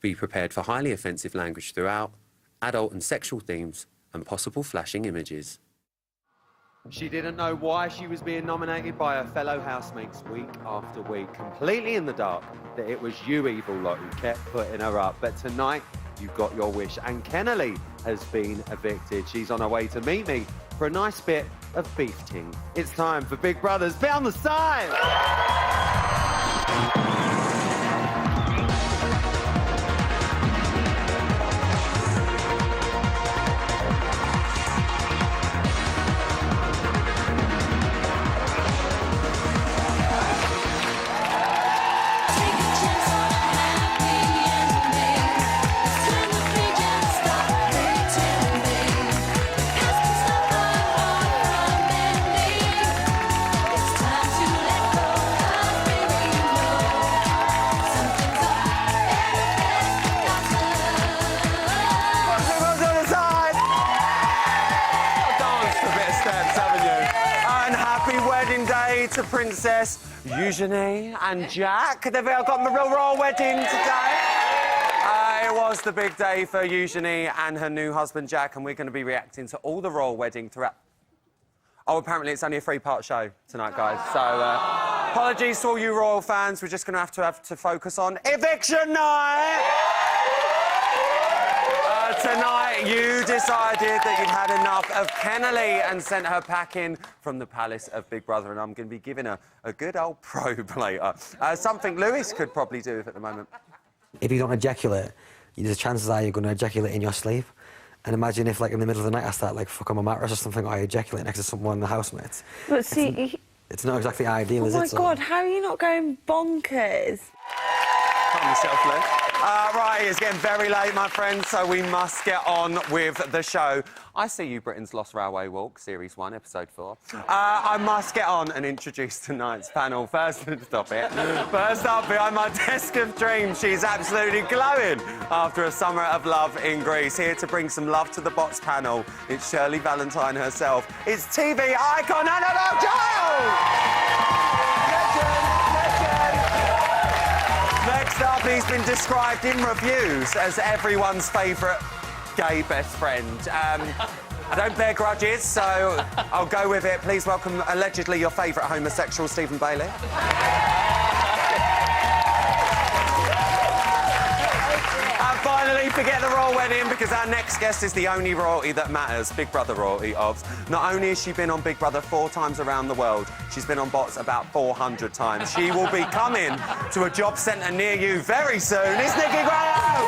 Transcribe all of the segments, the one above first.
Be prepared for highly offensive language throughout, adult and sexual themes, and possible flashing images. She didn't know why she was being nominated by her fellow housemates week after week, completely in the dark that it was you, evil lot, who kept putting her up. But tonight, you got your wish, and Kennelly has been evicted. She's on her way to meet me for a nice bit of beef ting. It's time for Big Brother's Bit on the Side! To Princess Eugenie and Jack. They've got the royal wedding today. It was the big day for Eugenie and her new husband Jack, and we're going to be reacting to all the royal wedding throughout. Oh, apparently it's only a 3-part show tonight, guys. So apologies to all you royal fans. We're just going to have to focus on eviction night. Tonight, you decided that you'd had enough of Kennelly and sent her packing from the palace of Big Brother, and I'm going to be giving her a good old probe later. Something Lewis could probably do with at the moment. If you don't ejaculate, the chances are you're going to ejaculate in your sleep. And imagine if, like, in the middle of the night I start, like, fucking my mattress or something, or I ejaculate next to someone in the housemates. But see... It's not exactly ideal, is it? Oh, my God, how are you not going bonkers? Calm yourself, Lou. Right, it's getting very late, my friends, so we must get on with the show. I see you, Britain's Lost Railway Walk, Series 1, Episode 4. I must get on and introduce tonight's panel. First, stop it. First up, behind my desk of dreams, she's absolutely glowing after a summer of love in Greece. Here to bring some love to the Bots panel, it's Shirley Valentine herself. It's TV icon Annabelle Giles! Next up, he's been described in reviews as everyone's favourite gay best friend. I don't bear grudges, so I'll go with it. Please welcome, allegedly, your favourite homosexual, Stephen Bailey. And finally, forget the royal wedding, because our next guest is the only royalty that matters, Big Brother royalty of. Not only has she been on Big Brother 4 times around the world, she's been on Bots about 400 times. She will be coming to a job centre near you very soon. It's Nikki Graham!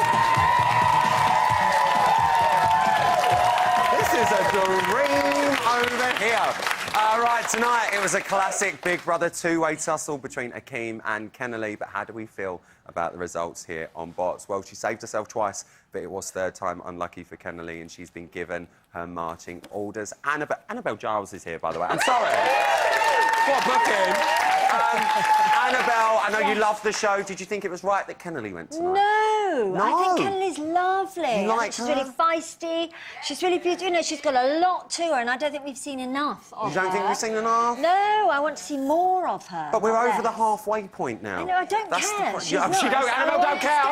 This is a dream over here. Right, tonight it was a classic Big Brother 2-way tussle between Akeem and Kennelly, but how do we feel about the results here on Bots? Well, she saved herself twice, but it was third time unlucky for Kennelly, and she's been given her marching orders. Annabelle Giles is here, by the way. I'm sorry. What booking? Annabelle, I know you love the show. Did you think it was right that Kennelly went tonight? No, I think Kennelly's lovely. You like she's her? really feisty. She's really beautiful. You know, she's got a lot to her, and I don't think we've seen enough of her. You don't think we've seen enough? No, I want to see more of her. But we're over the halfway point now. I know, I don't care. Annabelle don't care.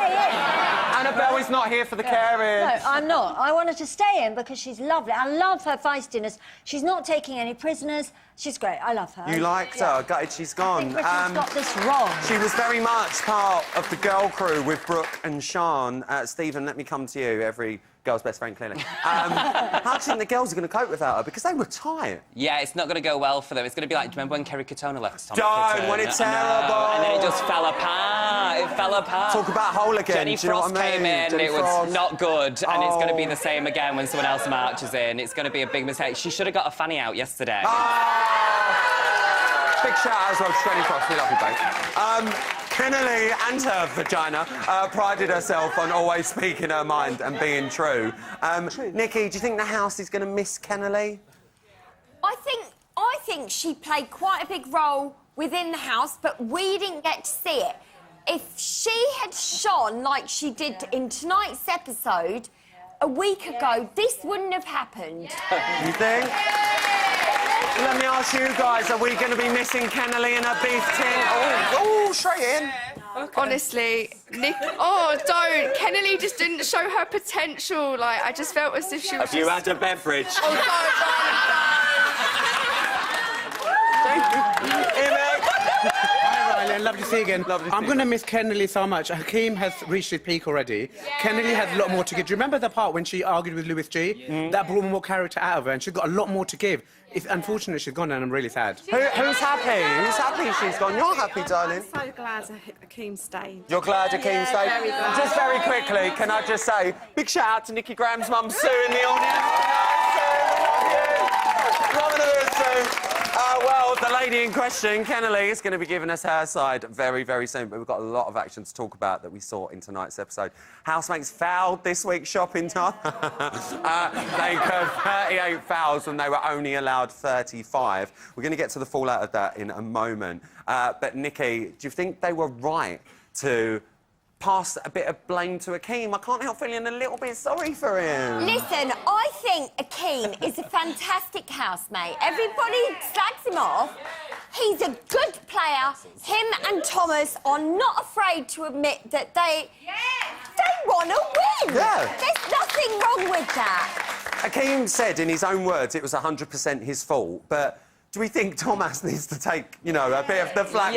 Annabelle is not here for the caring. No, I'm not. I want her to stay in because she's lovely. I love her feistiness. She's not taking any prisoners. She's great. I love her. You liked her. Gutted she's gone. I think Britain's got this wrong. She was very much part of the girl crew with Brooke and Sean. Stephen, let me come to you. Every girl's best friend, clearly. How do you think the girls are going to cope without her? Because they were tight. Yeah, it's not going to go well for them. It's going to be like, do you remember when Kerry Katona left Tom? Don't, when it's terrible. And then it just fell apart. It fell apart. Talk about hole again. Jenny Frost came in, Jenny it was Frost. not good, and it's going to be the same again when someone else marches in. It's going to be a big mistake. She should have got a fanny out yesterday. Big shout out as well to Jenny Frost. We love you both. Kennelly and her vagina prided herself on always speaking her mind and being true. Nikki, do you think the house is going to miss Kennelly? I think she played quite a big role within the house, but we didn't get to see it. If she had shone like she did in tonight's episode a week ago, this wouldn't have happened. You think? Let me ask you guys, are we going to be missing Kennelly and her beef tin? Oh, straight in. Honestly, Nick. Oh, don't. Kennelly just didn't show her potential. Like, I just felt as if she was. Have you had a beverage? Oh, Hi, Riley. Lovely to see you again. Lovely to I'm see going to you. miss Kennelly so much. Hakeem has reached his peak already. Kennelly had a lot more to give. Do you remember the part when she argued with Louis G? That brought more character out of her, and she's got a lot more to give. It's unfortunate she's gone, and I'm really sad. Who's happy? Who's happy she's gone? You're happy, darling. I'm so glad Hakeem stayed. You're glad Hakeem stayed? very glad. Just very quickly, can I just say, big shout out to Nikki Graham's mum, Sue, in the audience. Sue, we love you. Loving her, Sue. Well, the lady in question, Kennelly, is going to be giving us her side very, very soon. But we've got a lot of action to talk about that we saw in tonight's episode. Housemates fouled this week's shopping time. They incurred 38 fouls when they were only allowed 35. We're going to get to the fallout of that in a moment. But, Nikki, do you think they were right to pass a bit of blame to Hakeem? I can't help feeling a little bit sorry for him. Listen, I think Hakeem is a fantastic housemate. Everybody slags him off. He's a good player. Him and Thomas are not afraid to admit that they want to win. Yeah. There's nothing wrong with that. Hakeem said in his own words it was 100% his fault, but do we think Thomas needs to take, you know, a bit of the flak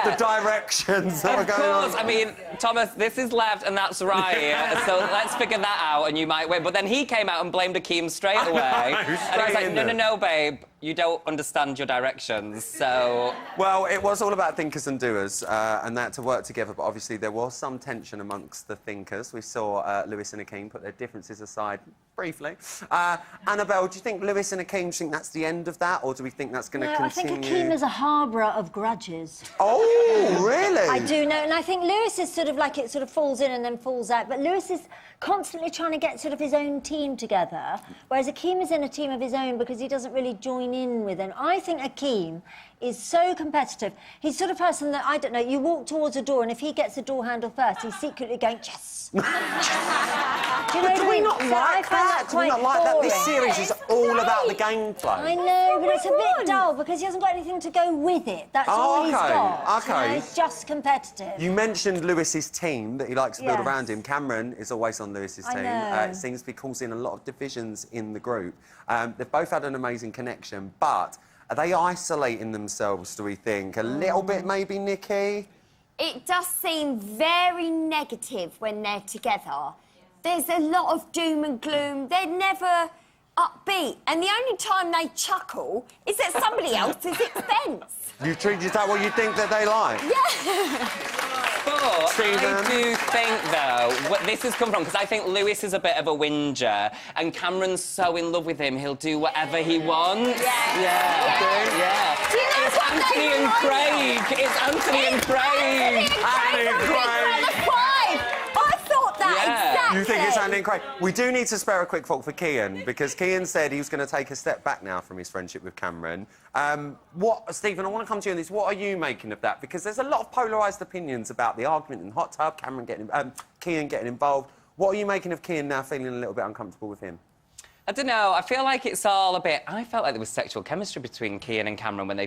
for the directions that are going on? I mean, Thomas, this is left and that's right. So let's figure that out and you might win. But then he came out and blamed Hakeem straight away. And he was like, no, babe, you don't understand your directions, so... Well, it was all about thinkers and doers, and they had to work together, but obviously there was some tension amongst the thinkers. We saw Lewis and Hakeem put their differences aside briefly. Annabelle, do you think Lewis and Hakeem, do you think that's the end of that, or do we think that's going to continue? I think Hakeem is a harbourer of grudges. Oh, really? I do know, and I think Lewis is sort of like it sort of falls in and then falls out, but Lewis is constantly trying to get sort of his own team together, whereas Hakeem is in a team of his own because he doesn't really join in with them. I think Hakeem is so competitive. He's the sort of person that, I don't know, you walk towards a door and if he gets the door handle first, he's secretly going, yes! Do you know what Do I we mean? not So I like find that? Do we quite not like that? This boring. series is all about the gameplay. I know, but it's a bit dull because he hasn't got anything to go with it. That's all he's got. okay. You know, it's just competitive. You mentioned Lewis's team that he likes to build Yes. around him. Cameron is always on Lewis's I team. know. It seems to be causing a lot of divisions in the group. They've both had an amazing connection, but are they isolating themselves, do we think? A little bit, maybe, Nikki? It does seem very negative when they're together. There's a lot of doom and gloom. They're never upbeat. And the only time they chuckle is at somebody else's expense. You treat is that what you think that they like? But Stephen? I do think, though, what this has come from, because I think Lewis is a bit of a whinger, and Cameron's so in love with him, he'll do whatever he wants. Yeah. Do you know It's what Anthony they and like? Craig. It's Anthony and Craig. Anthony and Craig. I thought that exactly. You think it's Andy and Craig? We do need to spare a quick thought for Kian, because Kian said he was going to take a step back now from his friendship with Cameron. Stephen, I want to come to you on this. What are you making of that? Because there's a lot of polarised opinions about the argument in the hot tub, Kian getting involved. What are you making of Kian now feeling a little bit uncomfortable with him? I don't know. I feel like it's all a bit... I felt like there was sexual chemistry between Kian and Cameron when he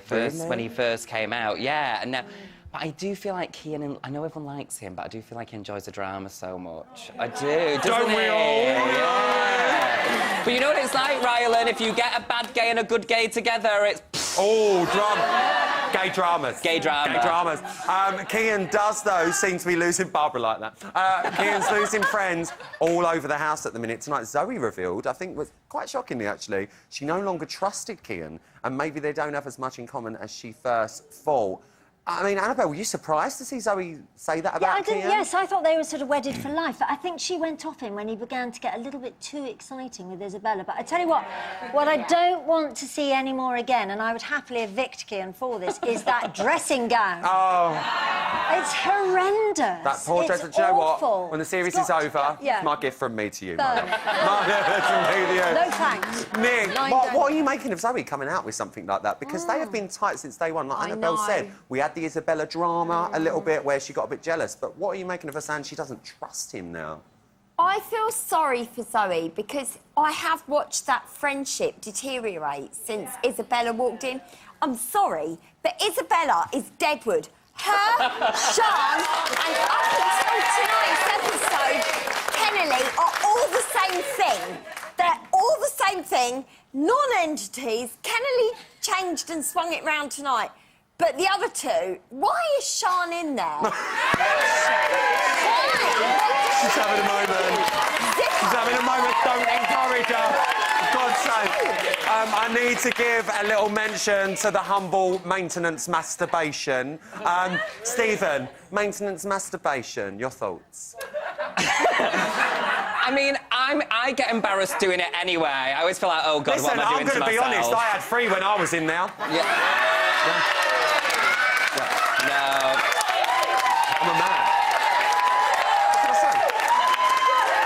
first came out. Yeah, and now... But I do feel like Kian... I know everyone likes him, but I do feel like he enjoys the drama so much. I do, doesn't he? we all? Yeah. But you know what it's like, Rylan? If you get a bad gay and a good gay together, it's... Oh, drama. Gay dramas. Gay drama. Gay dramas. Kian does, though, seem to be losing... Barbara like that. Kian's losing friends all over the house at the minute. Tonight, Zoe revealed, I think was quite shockingly, actually, she no longer trusted Kian, and maybe they don't have as much in common as she first thought. I mean, Annabelle, were you surprised to see Zoe say that about Kian? Yes, I thought they were sort of wedded for life. But I think she went off him when he began to get a little bit too exciting with Isabella. But I tell you what I don't want to see anymore again, and I would happily evict Kian for this, is that dressing gown. Oh. It's horrendous. That poor dress. Do you know what? When the series is over, it's my gift from me to you. My gift from me to you. No thanks. Nick, what are you making of Zoe coming out with something like that? Because they have been tight since day one. Like Annabelle said, we had the Isabella drama a little bit where she got a bit jealous. But what are you making of her saying she doesn't trust him now? I feel sorry for Zoe because I have watched that friendship deteriorate since Isabella walked in. I'm sorry, but Isabella is Deadwood. Sean, and up until tonight's episode, Kennelly are all the same thing. They're all the same thing, non-entities. Kennelly changed and swung it round tonight. But the other two, why is Sean in there? Why? She's having a moment. She's having a moment. Don't encourage her. For God's sake. I need to give a little mention to the humble maintenance masturbation. Stephen, maintenance masturbation, your thoughts? I mean, I get embarrassed doing it anyway. I always feel like, oh, God, Listen, what am I doing to myself? I'm going to be honest, I had 3 when I was in there. Yeah. No. I'm a man. What can I say?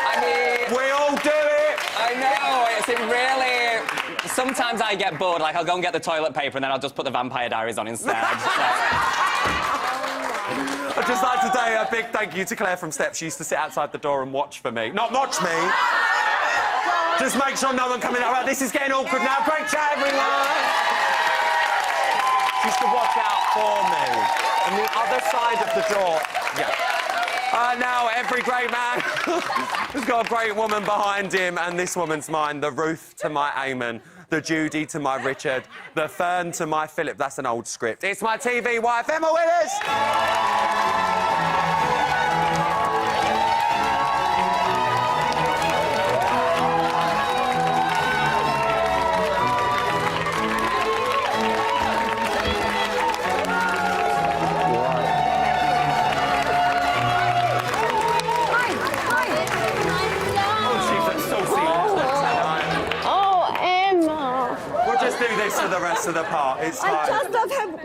I mean... We all do it! I know, it's really... Sometimes I get bored, like, I'll go and get the toilet paper and then I'll just put the Vampire Diaries on instead. I'd just like to say a big thank you to Claire from Steps. She used to sit outside the door and watch for me. Not watch me. Just make sure no one coming out. Right, this is getting awkward now. Great chat, everyone. She used to watch out for me. On the other side of the door. Yeah. Now, every great man has got a great woman behind him, and this woman's mine. The Ruth to my Eamon, the Judy to my Richard, the Fern to my Philip. That's an old script. It's my TV wife, Emma Willis. For the rest of the part, it's fine. I just love how we're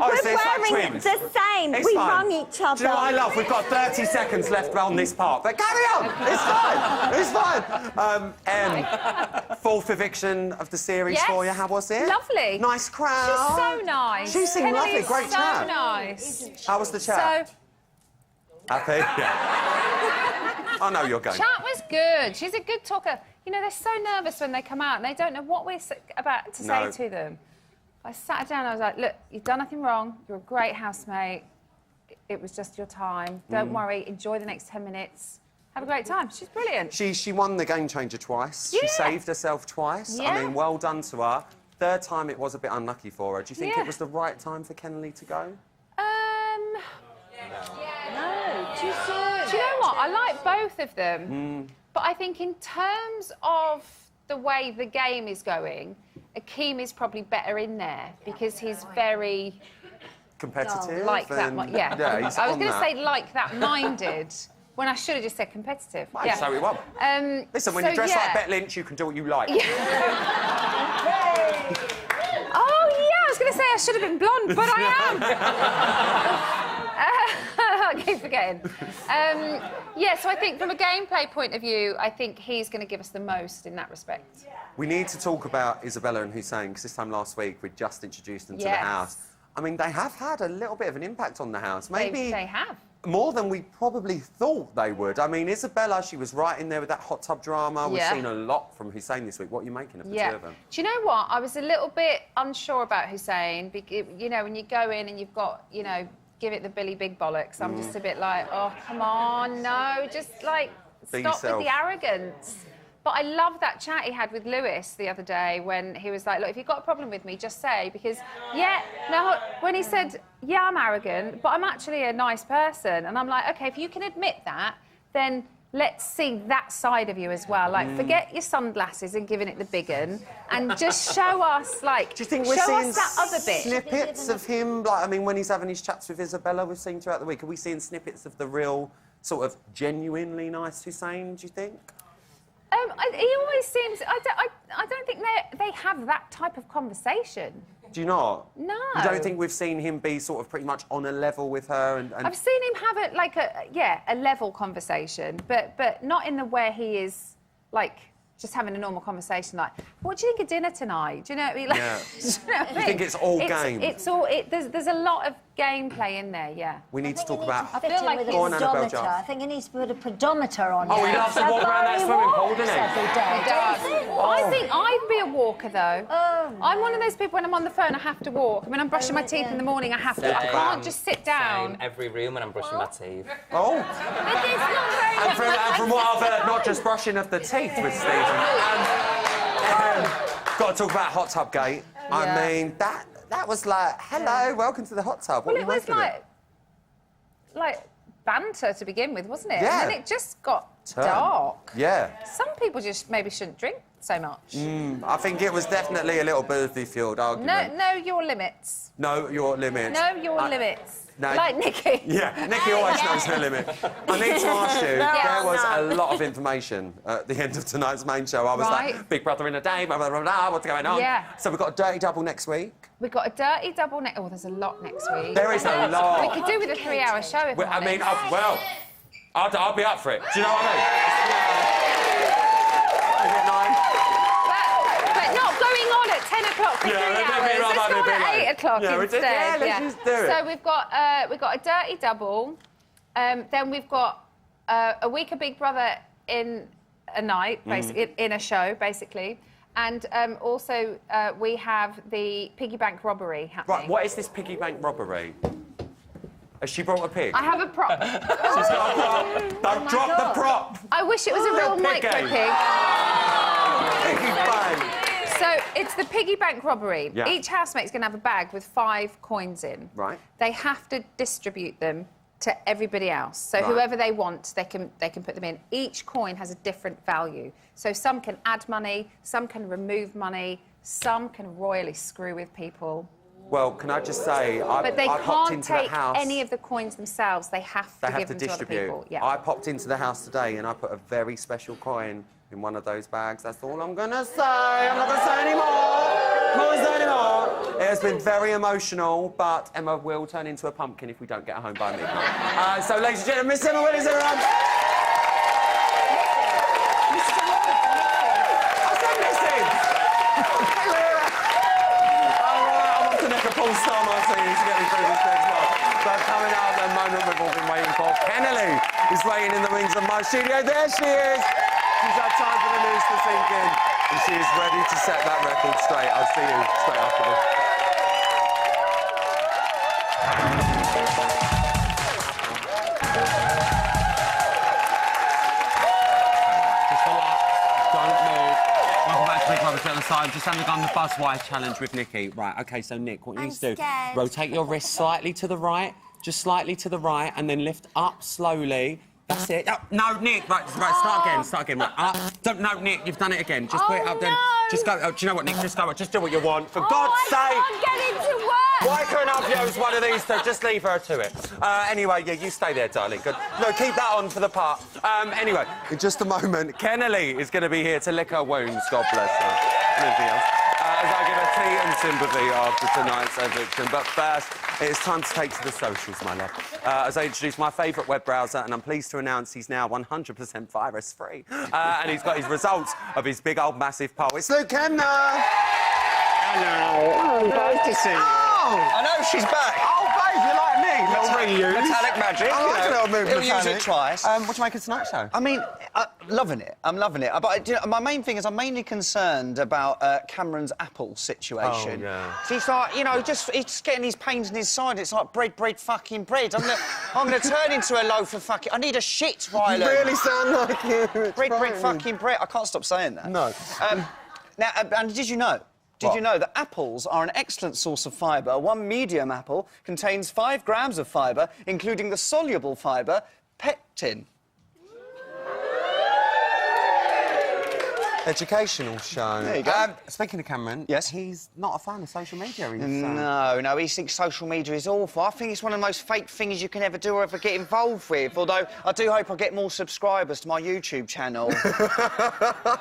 wearing it the same. It's we fine. rung each other. Do you know what I love? We've got 30 seconds left on this part, but carry on. It's fine. It's fine. Em, 4th eviction of the series for you. How was it? Lovely. Nice crowd. She's so nice. She seemed lovely. Great so chat. So nice. How was the chat? So... Happy? Yeah. I know you're going. Chat was good. She's a good talker. You know, they're so nervous when they come out and they don't know what we're about to say to them. I sat her down and I was like, look, you've done nothing wrong. You're a great housemate. It was just your time. Don't worry. Enjoy the next 10 minutes. Have a great time. She's brilliant. She won the Game Changer twice. Yeah. She saved herself twice. Yeah. I mean, well done to her. 3rd time, it was a bit unlucky for her. Do you think it was the right time for Kennelly to go? No, too soon. Do you know what? I like both of them. But I think in terms of the way the game is going, Akeem is probably better in there because he's very... Competitive? Like that, yeah. He's I was on going to that. say like that minded, when I should have just said competitive. Right, yeah. so he won. Listen, when you dress like Bet Lynch, you can do what you like. Oh, yeah, I was going to say I should have been blonde, but I am. I keep forgetting. Yeah, so I think from a gameplay point of view, I think he's going to give us the most in that respect. We need to talk about Isabella and Hussein, because this time last week we just introduced them to the house. I mean, they have had a little bit of an impact on the house. Maybe they have. More than we probably thought they would. I mean, Isabella, she was right in there with that hot tub drama. We've seen a lot from Hussein this week. What are you making of the two of them? Do you know what? I was a little bit unsure about Hussein. You know, when you go in and you've got, you know, give it the Billy Big Bollocks. I'm just a bit like, oh, come on, no. Just, like, stop with the arrogance. But I love that chat he had with Lewis the other day when he was like, look, if you've got a problem with me, just say, because, when he said, yeah, I'm arrogant, but I'm actually a nice person. And I'm like, OK, if you can admit that, then let's see that side of you as well. Like, forget your sunglasses and giving it the big un and just show us, like, do you think we're show seeing us that other bit. Snippets of him? Like, I mean, when he's having his chats with Isabella, we've seen throughout the week, are we seeing snippets of the real, sort of, genuinely nice Hussein, do you think? He always seems... I don't think they have that type of conversation. Do you not? No. You don't think we've seen him be sort of pretty much on a level with her and... I've seen him have a level conversation, but not in the way he is, like, just having a normal conversation, like, what do you think of dinner tonight? Do you know what I mean? Like, Yeah. do you know what I mean? You think it's all game? It's all... There's a lot of gameplay in there, yeah. We need to talk about... I feel like Go on, Annabelle pedometer. Jar. I think he needs to put a pedometer on. Oh, he loves to walk around that swimming pool, doesn't he? Every day. I think I'd be a walker, though. I'm one of those people when I'm on the phone, I have to walk. When I'm brushing my teeth in the morning, I have to. I can't just sit down. Every room when I'm brushing my teeth. Oh. But it's not very And from what I've heard, not just brushing of the teeth with Stephen. Got to talk about Hot Tub Gate. I mean, that was like, hello, welcome to the hot tub. What Well, it was like banter to begin with, wasn't it? Yeah. And then it just got dark. Yeah. Some people just maybe shouldn't drink so much. I think it was definitely a little boozy-fueled argument. Know your limits. Know your limits. Know your limits. No. Like Nikki. Yeah, Nikki always knows her limit. I need to ask you, there was a lot of information at the end of tonight's main show. I was like, Big Brother in a day, blah, blah, blah, blah, what's going on? Yeah. So we've got a dirty double next week. We've got a dirty double next... Oh, there's a lot next week. There is a lot. We could do with a 3-hour show if I mean, I'll be up for it. Do you know what I mean? Is it 9? But not going on at 10 o'clock for 3 hours. Let's go on at 8 o'clock instead. Yeah, let's just do it. So we've got a dirty double. Then we've got a week of Big Brother in a night, basically, in a show, basically. And also we have the piggy bank robbery happening. Right, what is this piggy bank robbery? Has she brought a pig? I have a prop. She's got a prop. Don't drop the prop. I wish it was a real micro pig. Piggy bank. So it's the piggy bank robbery. Yeah. Each housemate's going to have a bag with 5 coins in. Right. They have to distribute them to everybody else. So whoever they want, they can put them in. Each coin has a different value. So some can add money, some can remove money, some can royally screw with people. Well, can I just say, But they I popped can't into the take house. any of the coins themselves. They have to give them to other people. Yeah. I popped into the house today and I put a very special coin in one of those bags. That's all I'm gonna say. I'm not gonna say anymore. I'm not gonna say anymore. It has been very emotional, but Emma will turn into a pumpkin if we don't get her home by midnight. So, ladies and gentlemen, Miss Emma Willis, everyone. All-star Martini to get me through this next one. So coming out, the moment we've all been waiting for. Kennelly is waiting in the wings of my studio. There she is. She's had time for the news to sink in, and she is ready to set that record straight. I'll see you straight after this. Just relax. Don't move. Welcome back to Big Brother to the side. Just undergone the Buzzwise challenge with Nikki. Right, OK, so Nick, what you need to do, rotate your wrist slightly to the right, just slightly to the right, and then lift up slowly. That's it. Oh, no, Nick, right, start again. Right, up. No, Nick, you've done it again. Just put it up then. Just go. Oh, do you know what, Nick? Just go. Just do what you want. For God's sake. I can't get into work. Why couldn't I use one of these two? Just leave her to it. Anyway, yeah, you stay there, darling. Good. No, keep that on for the part. Anyway, in just a moment, Kennelly is going to be here to lick her wounds. God bless her. Anything else? As I give her tea and sympathy after tonight's eviction. But first, it's time to take to the socials, my love. As I introduce my favourite web browser, and I'm pleased to announce he's now 100% virus-free. And he's got his results of his big old massive poll. It's Luke Kemner! Hello. Oh, nice to see you. Oh! I know, she's back. Oh, babe, you like me? Little reuse. Metallic magic. I like a little move He'll metallic. use it twice. What do you make of tonight's show? I mean, loving it. I'm loving it. But you know, my main thing is I'm mainly concerned about Cameron's Apple situation. Oh, yeah. So he's like, you know, he's getting these pains in his side. It's like bread, fucking bread. I'm gonna turn into a loaf of fucking... I need a shit, Ryland. You really sound like you. Bread, fucking bread. I can't stop saying that. No. Now, and did you know? Did you know that apples are an excellent source of fibre? One medium apple contains 5 grams of fibre, including the soluble fibre, pectin. Educational show. There you go. Speaking of Cameron, yes, he's not a fan of social media. No, he thinks social media is awful. I think it's one of the most fake things you can ever do or ever get involved with. Although I do hope I get more subscribers to my YouTube channel.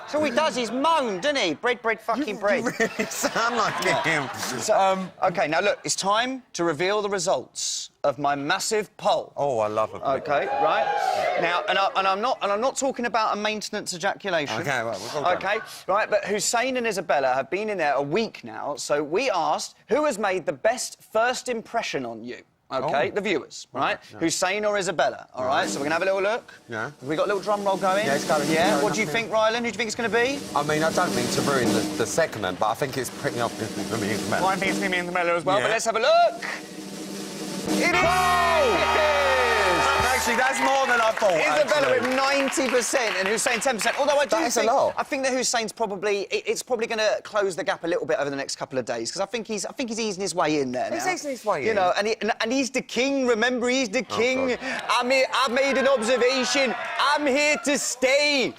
So all he does is moan, doesn't he? Bread, fucking bread. You really sound like him. So, OK, now look, it's time to reveal the results of my massive poll. Oh, I love it. OK, right. Now, and I'm not talking about a maintenance ejaculation. OK, well, we've all done. OK, right, but Hussein and Isabella have been in there a week now, so we asked who has made the best first impression on you. OK? Oh. The viewers, right? Yeah. Hussein or Isabella, all right? So we're going to have a little look. Yeah. Have we got a little drum roll going? Yeah, it's going. Yeah? Going What do you up think, Rylan? Who do you think it's going to be? I mean, I don't mean to ruin the segment, but I think it's pretty obvious it's going to be Isabella. Well, I think it's going to be Isabella as well, Yeah. but let's have a look. It is! Actually, that's more than I thought. Isabella actually. with 90% and Hussein 10%. Although I do That is a think... lot. I think that Hussein's probably... It's probably going to close the gap a little bit over the next couple of days, because I think he's easing his way in there He's now. easing his way You in. know, and he's the king, remember? He's the king. God. I've made an observation. I'm here to stay.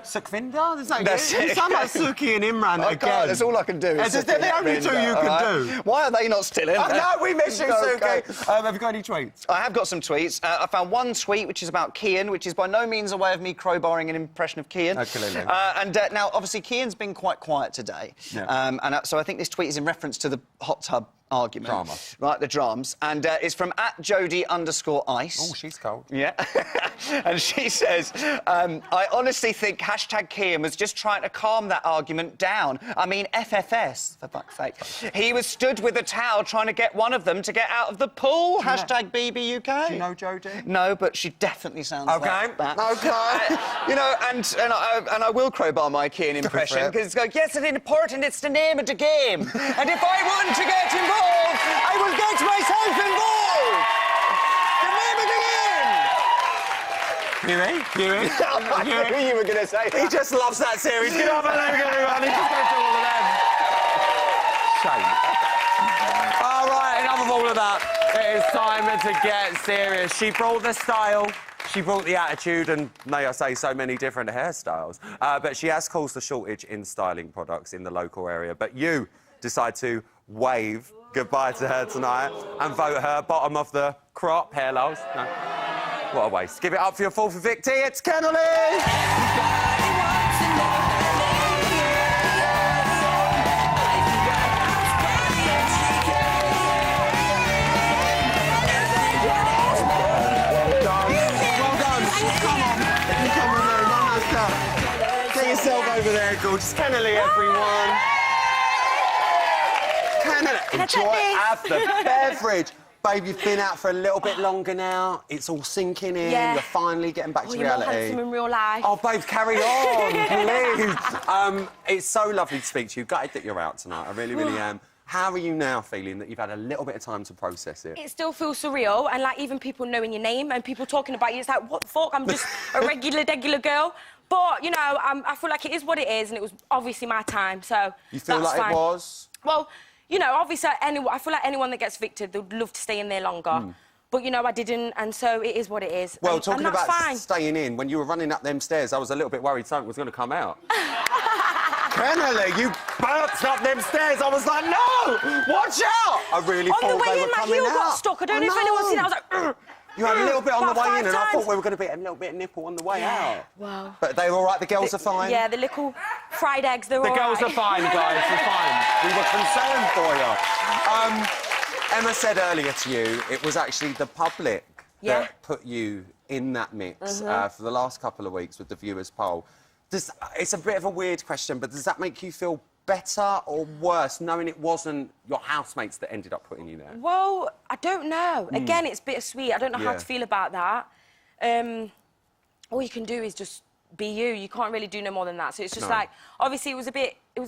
Sukhvinder? Is that That's you? You it. sound like Suki and Imran I again. can't, that's all I can do. It's just they're the only two you can do. Why are they not still in? Oh, no, we miss you, Okay. Suki. Have you got any tweets? I have got some tweets. I found one tweet which is about Kian, which is by no means a way of me crowbarring an impression of Kian. Absolutely. Now, obviously, Kian's been quite quiet today. Yeah. So I think this tweet is in reference to the hot tub argument. Drama. Right, the drams. And it's from @Jodie_Ice. Oh, she's cold. Yeah. And she says, I honestly think #Kian was just trying to calm that argument down. I mean, FFS, for fuck's sake. He was stood with a towel trying to get one of them to get out of the pool. #BBUK. Do you know Jodie? No, but she definitely sounds like that. Okay. You know, and I will crowbar my Kian impression, because it's like, yes, it's important, it's the name of the game. And if I want to get involved, I will get myself involved! The name of the game! Huey? I knew you were going to say He just loves that series. Get off and everyone. He just goes to all of them. Shame. All right, enough of all of that. It is time to get serious. She brought the style. She brought the attitude and, may I say, so many different hairstyles. But she has caused a shortage in styling products in the local area. But you decide to wave goodbye to her tonight and vote her bottom of the crop hair lows. No. What a waste. Give it up for your fourth Vic T. It's Kennelly! Get yourself over there, gorgeous. Kennelly, everyone. Kennelly, enjoy have the beverage. Babe, you've been out for a little bit longer now. It's all sinking in. Yeah. You're finally getting back to You're reality. more handsome in real life. Oh, babe, carry on, please. It's so lovely to speak to you. Gutted that you're out tonight. I really, really am. How are you now feeling that you've had a little bit of time to process it? It still feels surreal, and like even people knowing your name and people talking about you, it's like, what the fuck? I'm just a regular girl. But you know, I feel like it is what it is, and it was obviously my time. So You feel that's like fine. it was? Well, you know, obviously, I feel like anyone that gets evicted, they'd love to stay in there longer. But you know, I didn't, and so it is what it is. Well, and talking that's about fine. staying in, when you were running up them stairs, I was a little bit worried something was going to come out. Kennelly, you burped up them stairs. I was like, no, watch out! I really On thought the way they in, were my coming heel out. got stuck. I don't know if anyone's seen it. I was like, Ugh. You had a little bit on the About way in, and 5 I thought times. we were going to be a little bit of nipple on the way out. Wow. But they were all right. The girls are fine. Yeah, the little fried eggs, they're The all girls right. are fine, guys. They're fine. We were concerned for you. Emma said earlier to you it was actually the public that put you in that mix for the last couple of weeks with the viewers' poll. It's a bit of a weird question, but does that make you feel better or worse, knowing it wasn't your housemates that ended up putting you there? Well, I don't know. Again, it's bittersweet. I don't know how to feel about that. All you can do is just be you. You can't really do no more than that. So it's just like, obviously, it was a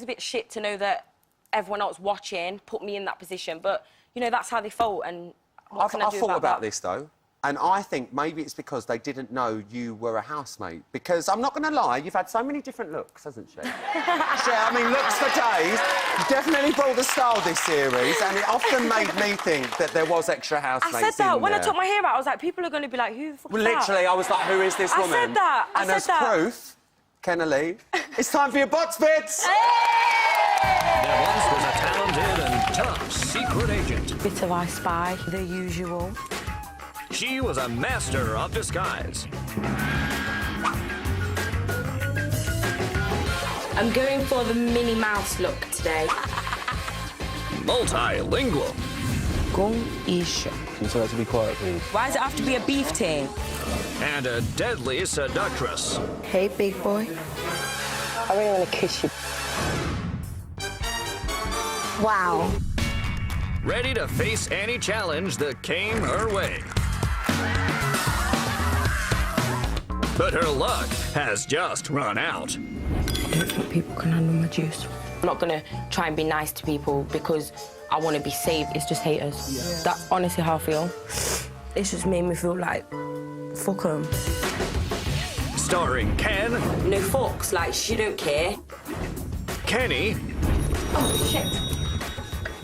bit shit to know that everyone else watching put me in that position. But you know, that's how they felt, and what can I do thought about that? this though. And I think maybe it's because they didn't know you were a housemate. Because I'm not going to lie, you've had so many different looks, hasn't she? I mean, looks for days. You definitely brought the style this series, and it often made me think that there was extra housemates I said that in when there. I took my hair out. I was like, people are going to be like, who the fuck is that? Literally, I was like, who is this woman? I said that. And as proof, Kennelly, it's time for your box bits. There once was a talented and tough secret agent. Bit of I Spy, the usual. She was a master of disguise. I'm going for the Minnie Mouse look today. Multilingual. Gong Isha. Can you tell her to be quiet, please? Why does it have to be a beef ting? And a deadly seductress. Hey, big boy. I really want to kiss you. Wow. ready to face any challenge that came her way. But her luck has just run out. I don't think people can handle my juice. I'm not gonna try and be nice to people because I want to be saved. It's just haters. Yeah. That's honestly how I feel. It's just made me feel like, fuck them. Starring Ken. No fucks, like, she don't care. Kenny. Oh, shit.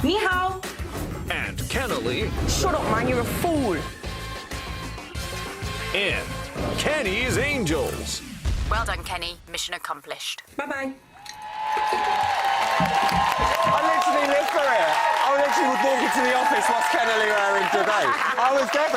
Ni hao. And Kennelly. Shut up, man, you're a fool. In Kenny's Angels. Well done, Kenny. Mission accomplished. Bye-bye. I literally live for it. I literally would walk into the office, what's Kennelly wearing today? I was there.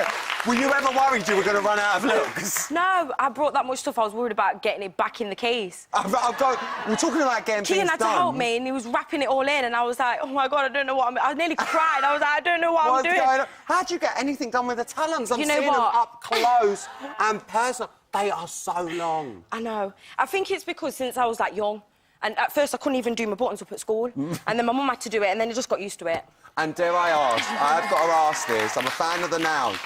Were you ever worried you were going to run out of looks? No, I brought that much stuff. I was worried about getting it back in the case. We're talking about getting Kean things had done. to help me, and he was wrapping it all in, and I was like, oh my God, I don't know what I'm... I nearly cried. I was like, I don't know what I'm doing. Going on? How'd you get anything done with the talons? I'm You know seeing what? them up close and personal. They are so long. I know. I think it's because since I was, like, young, and at first I couldn't even do my buttons up at school, and then my mum had to do it, and then I just got used to it. And dare I ask, I've got to ask this, I'm a fan of the noun.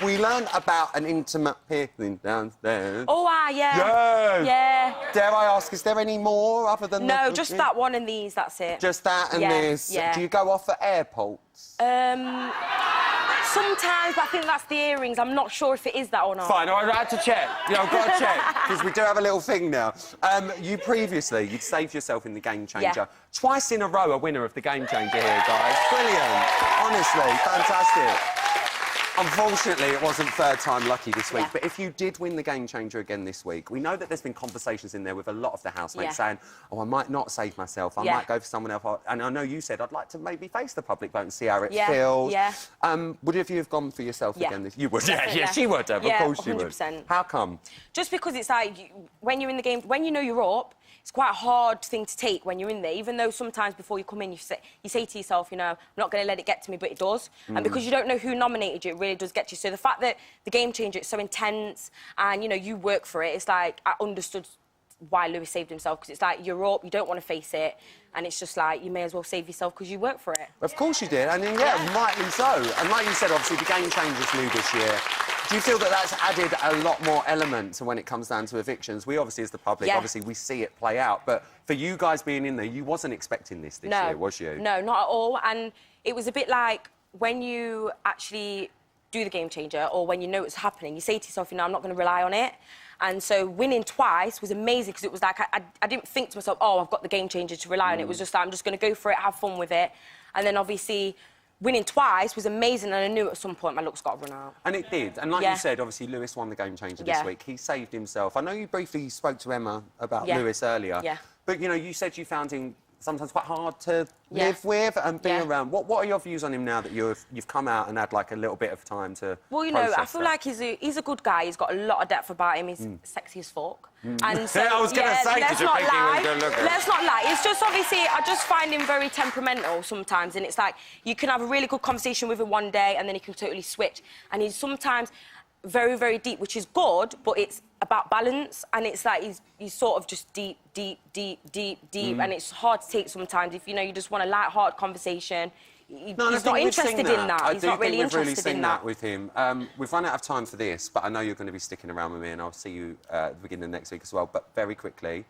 We learned about an intimate peeling downstairs. Oh, yeah. Yes. Yeah. Dare I ask, is there any more other than No, just that one and these, that's it. Just that and this? Yeah. Do you go off at airports? Sometimes, but I think that's the earrings. I'm not sure if it is that or not. Fine, I had to check. I've got to check, because we do have a little thing now. You'd saved yourself in the Game Changer. Yeah. Twice in a row a winner of the Game Changer here, guys. Brilliant. Honestly, fantastic. Unfortunately, it wasn't third time lucky this week, but if you did win the Game Changer again this week, we know that there's been conversations in there with a lot of the housemates saying, oh, I might not save myself, I might go for someone else. And I know you said, I'd like to maybe face the public vote and see how it feels. Yeah. Would you have gone for yourself again this? You would? Definitely, Yeah, she would have. Yeah, of course she 100%. would. How come? Just because it's like, when you're in the game, when you know you're up, it's quite a hard thing to take when you're in there, even though sometimes before you come in, you say to yourself, I'm not going to let it get to me, but it does. And because you don't know who nominated you, it really does get you. So the fact that the Game Changer is so intense and, you work for it, it's like, I understood why Lewis saved himself, because it's like, you're up, you don't want to face it, and it's just like, you may as well save yourself because you work for it. Of course you did, and rightly so. And like you said, obviously, the Game Changer's new this year. Do you feel that that's added a lot more element to when it comes down to evictions? We obviously, as the public, obviously, we see it play out. But for you guys being in there, you wasn't expecting this year, was you? No, not at all. And it was a bit like when you actually do the Game Changer or when you know it's happening, you say to yourself, I'm not going to rely on it. And so winning twice was amazing because it was like, I didn't think to myself, oh, I've got the Game Changer to rely on. It was just like, I'm just going to go for it, have fun with it. And then obviously winning twice was amazing, and I knew at some point my looks got to run out. And it did. And like you said, obviously, Lewis won the Game Changer this week. He saved himself. I know you briefly spoke to Emma about Lewis earlier. Yeah. But, you said you found him sometimes quite hard to live with and be around. What are your views on him now that you've come out and had, like, a little bit of time to Well, I feel like he's a good guy. He's got a lot of depth about him. He's sexy as fuck. And so, I was going to say, let's not lie. good-looking? Let's not lie. It's just, obviously, I just find him very temperamental sometimes, and it's like, you can have a really good conversation with him one day, and then he can totally switch. And he's sometimes very, very deep, which is good, but it's about balance, and it's like he's sort of just deep, and it's hard to take sometimes if, you just want a light-hearted conversation. He's not interested in that. He's not really interested in that. I do think we've really seen that with him. We've run out of time for this, but I know you're going to be sticking around with me, and I'll see you at the beginning of next week as well. But very quickly,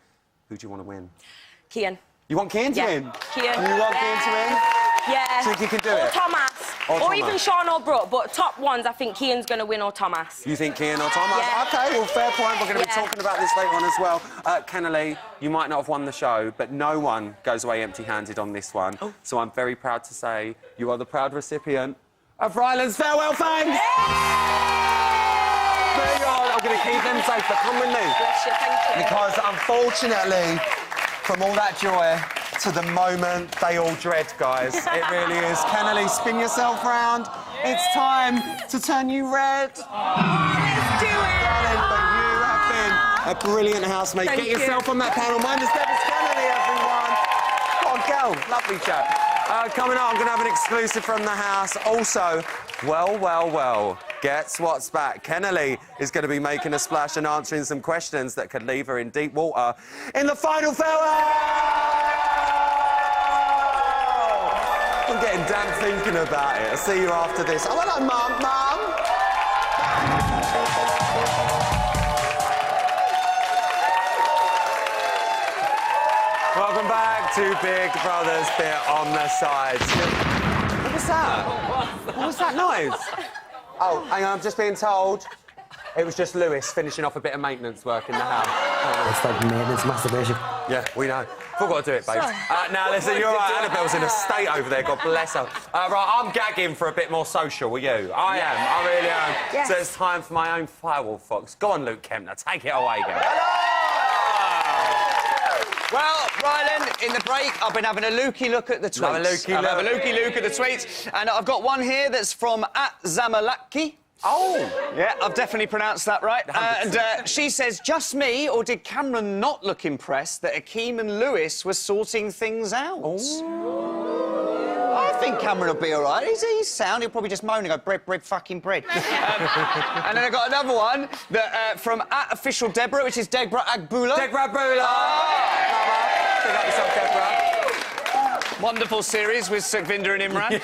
who do you want to win? Kian. You want Kian to win? Kian. You want Kian to win? Yeah. Do you think he can do it? Or Thomas. Or even Sean or Brooke, but top ones, I think Kian's going to win, or Thomas. You think Kian or Thomas? Yeah. OK, well, fair point. We're going to be talking about this later on as well. Kennelly, you might not have won the show, but no one goes away empty-handed on this one. Oh. So I'm very proud to say you are the proud recipient of Ryland's farewell fangs! There you are. I'm going to keep them safe, but come with me. Bless you, thank you. Because, unfortunately, from all that joy to the moment they all dread, guys. It really is. Kennelly, spin yourself round. It's time to turn you red. Let's do it! Darling, but you have been a brilliant housemate. Thank Get yourself you. on that panel. Mine is Debbie Kennelly, everyone. What a girl. Lovely chat. Coming up, I'm going to have an exclusive from the house. Also, well, guess what's back? Kennelly is going to be making a splash and answering some questions that could leave her in deep water in the final farewell! I'm getting damn thinking about it. I'll see you after this. Oh, hello, Mum. Welcome back to Big Brother's Bit on the Sides. What was that? What was that noise? Oh, hang on, I'm just being told. It was just Lewis finishing off a bit of maintenance work in the house. It's like maintenance masturbation. Yeah, we know. Forgot to do it, babes. Now, listen, you're right. Annabelle's in a state over there, God bless her. Right, I'm gagging for a bit more social, were you? I am, I really am. Yes. So it's time for my own firewall fox. Go on, Luke Kempner, take it away, girl. Well, Rylan, in the break, I've been having a looky look at the tweets. Have a looky look at the tweets. And I've got one here that's from @Zamalaki. Oh! Yeah, I've definitely pronounced that right. And she says, just me, or did Cameron not look impressed that Akeem and Lewis were sorting things out? I think Cameron will be all right. He's sound. He'll probably just moan and go, bread, fucking bread. And then I got another one that, from @Official Deborah, which is Deborah Agbula. Deborah Agbula! Pick up yourself, Deborah. Wonderful series with Sukhvinder and Imran.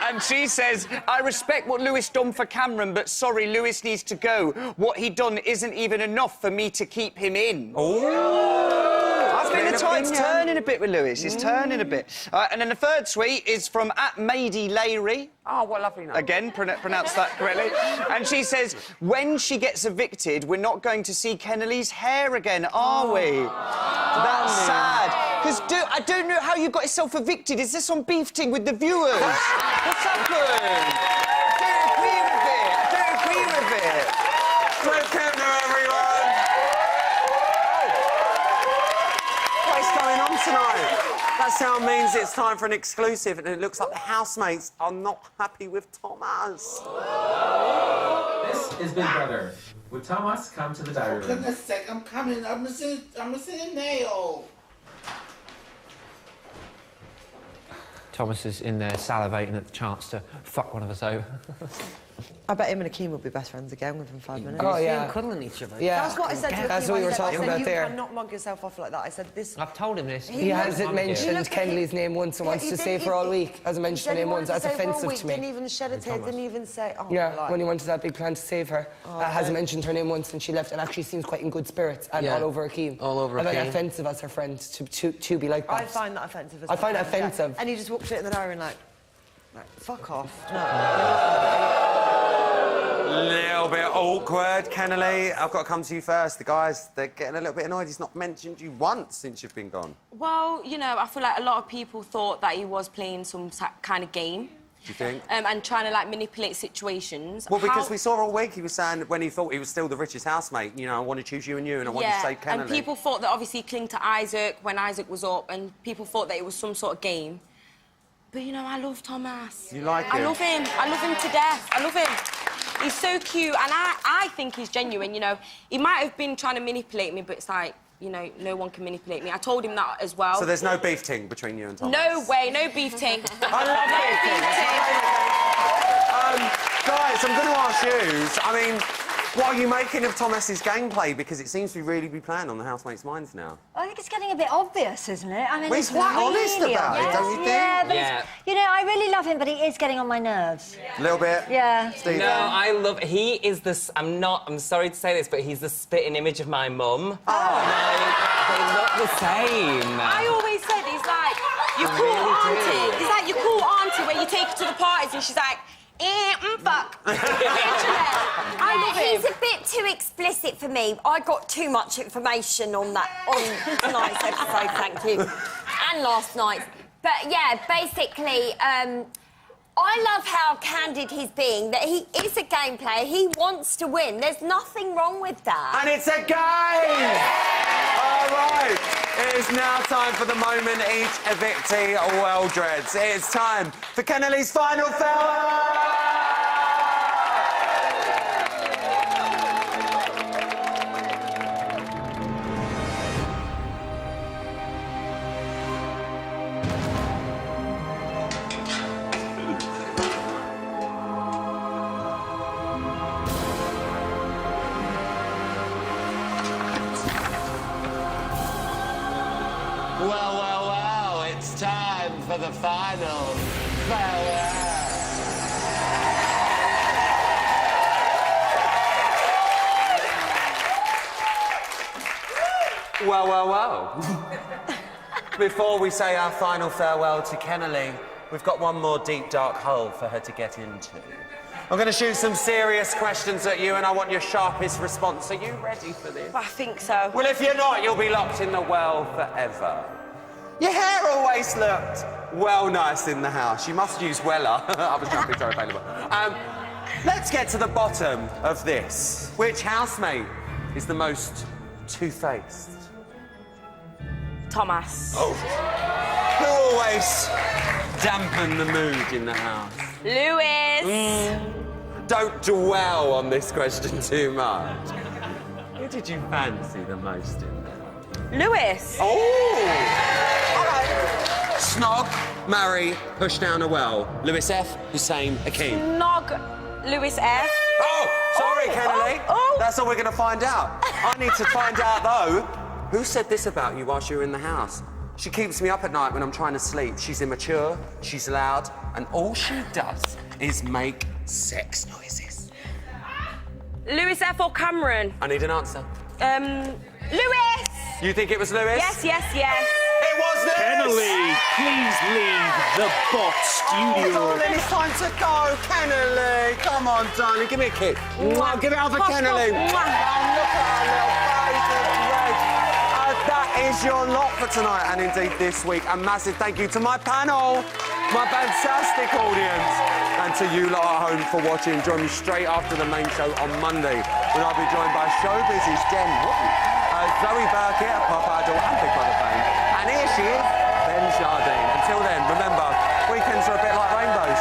And she says, I respect what Lewis done for Cameron, but sorry, Lewis needs to go. What he done isn't even enough for me to keep him in. I think the tide's turning a bit with Lewis. It's turning a bit. And then the third tweet is from @Mady Larey. Oh, what a lovely name. Again, pronounce that correctly. And she says, when she gets evicted, we're not going to see Kennelly's hair again, are we? That's sad. Because I don't know how you got yourself evicted. Is this on beef ting with the viewers? What's happened? I don't agree with it. Luke Kempner, everyone! What is going on tonight? That sound means it's time for an exclusive, and it looks like the housemates are not happy with Thomas. This is Big Brother. Would Thomas come to the diary room? For goodness sake, I'm coming. I'm missing a nail. Thomas is in there salivating at the chance to fuck one of us over. I bet him and Akeem will be best friends again within 5 minutes. Oh, yeah. Cuddling each other. Yeah. That's what I said to Akeem. That's what we were talking about there. You cannot mug yourself off like that. I said this... I've told him this. He hasn't mentioned Kennelly's name once and wants to say for all week. Hasn't mentioned her name once. That's offensive to me. Didn't even shed a tear, didn't even say... Oh, yeah, when he wanted that big plan to save her. Hasn't mentioned her name once and she left and actually seems quite in good spirits and all over Akeem. All over Akeem. I find it offensive as her friend to be like that. I find that offensive as I find it offensive. And he just walked straight in the diary and like, fuck off. No. Little bit awkward, Kennelly. I've got to come to you first. The guys, they're getting a little bit annoyed. He's not mentioned you once since you've been gone. Well, you know, I feel like a lot of people thought that he was playing some kind of game. Do you think? And trying to, like, manipulate situations. Well, because we saw all week he was saying when he thought he was still the richest housemate, you know, I want to choose you and you, and I want you to save Kennelly. And people thought that obviously he clinged to Isaac when Isaac was up, and people thought that it was some sort of game. But, you know, I love Thomas. You like him? I love him. I love him to death. I love him. He's so cute, and I think he's genuine, you know. He might have been trying to manipulate me, but it's like, you know, no one can manipulate me. I told him that as well. So there's no beef ting between you and Thomas? No way, no beef ting. I love beef ting. Guys, I'm going to ask you, I mean, what are you making of Thomas's gameplay? Because it seems to really be playing on the housemates' minds now. I think it's getting a bit obvious, isn't it? I mean, Well, he's quite honest about it, don't you think? Yeah, but Yeah. you know, I really love him, but he is getting on my nerves. A little bit? Yeah. Steve? No, I love... He is the... I'm sorry to say this, but he's the spitting image of my mum. Oh. They look the same. I always said, he's like, your cool auntie. He's like your cool auntie where you take her to the parties and she's like, fuck. I love him. He's a bit too explicit for me. I got too much information on tonight's episode, thank you, and last night. But yeah, basically, I love how candid he's being. That he is a game player. He wants to win. There's nothing wrong with that. And it's a game! All right. It is now time for the moment each evictee well dreads. It's time for Kennelly's final farewell. Well, it's time for for the final farewell. Well, well, well. Before we say our final farewell to Kennelly, we've got one more deep, dark hole for her to get into. I'm going to shoot some serious questions at you, and I want your sharpest response. Are you ready for this? I think so. Well, if you're not, you'll be locked in the well forever. Your hair always looked well nice in the house. You must use Weller. Other companies are available. Let's get to the bottom of this. Which housemate is the most two-faced? Thomas. Oh. Who always dampen the mood in the house? Lewis. Don't dwell on this question too much. Who did you fancy the most in there? Lewis. Oh! All right. Snog, marry, push down a well. Lewis F, Hussein Hakim. Snog, Lewis F. Oh! Sorry, Kennelly. That's all we're going to find out. I need to find out, though, who said this about you whilst you were in the house? She keeps me up at night when I'm trying to sleep. She's immature, she's loud, and all she does is make sex noises. Lewis F or Cameron? I need an answer. Lewis! You think it was Lewis? Yes, yes, yes. It was Lewis! Kennelly, please leave the bot studio. Oh, darling, it's time to go. Kennelly, come on, darling, give me a kiss. Mwah. Give it up for Kennelly. Oh, look at our little face of red. That is your lot for tonight, and indeed this week. A massive thank you to my panel, my fantastic audience, and to you lot at home for watching. Join me straight after the main show on Monday, when I'll be joined by Showbiz's Jen Wooten, Zoe Burkett, Pop Idol and Big Brother fame. And here she is, Ben Jardine. Until then, remember, weekends are a bit like rainbows.